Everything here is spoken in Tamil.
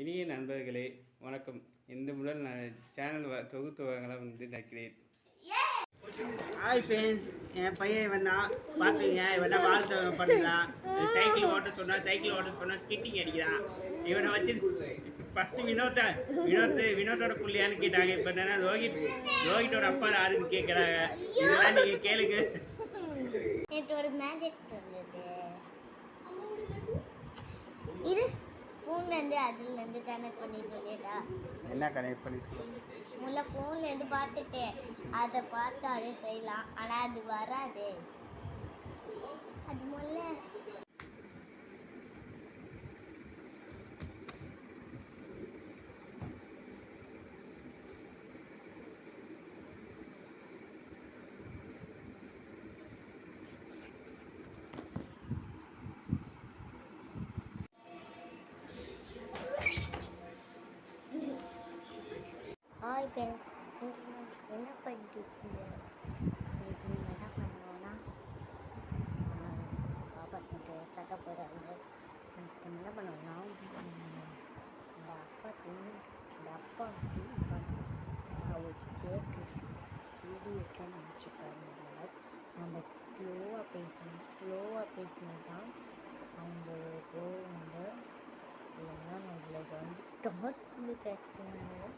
இனிய நண்பர்களே வணக்கம். இந்த முதல் நான் சேனல் தொகுத்து வழங்கலாம் வந்து நினைக்கிறேன். ஹாய் ஃப்ரெண்ட்ஸ், என் பையன் வந்தான் பார்த்துங்க. இவன் தான் வாழ்த்து பண்ணுறான். சைக்கிள் ஓட்ட சொன்னால் ஸ்கிட்டிங் அடிக்கிறான். இவனை வச்சு ஃபஸ்ட்டு வினோத்தோட புள்ளியான்னு கேட்டாங்க. இப்போ தானே ரோஹித்தோட அப்பா யாருன்னு கேட்குறாங்க. இதெல்லாம் நீங்கள் கேளுங்க. ஒரு மேஜிக் இருந்தது. இது ஃபோன்லேருந்து அதுலேருந்து கனெக்ட் பண்ணி சொல்லிட்டா. என்ன கனெக்ட் பண்ணி முதல்ல ஃபோன்லேருந்து பார்த்துட்டு அதை பார்த்தாலே செய்யலாம். ஆனால் அது வராது. அது முதல்ல ஹாய் ஃப்ரெண்ட்ஸ், என்ன பண்ணிருக்கீங்க? இன்னைக்கு நீங்கள் என்ன பண்ணோன்னா பாப்பா சட்டை போடாங்க. நம்ம என்ன பண்ணோம்னா இந்த அப்பா அவருக்கு கேட்டுட்டு வீடியோக்கு நினச்சி பாருங்க. நம்ம ஸ்லோவாக பேசினா தான் அவங்களுக்கு வந்து இல்லைன்னா நம்மளுக்கு வந்து டாட் கேட்கணும்.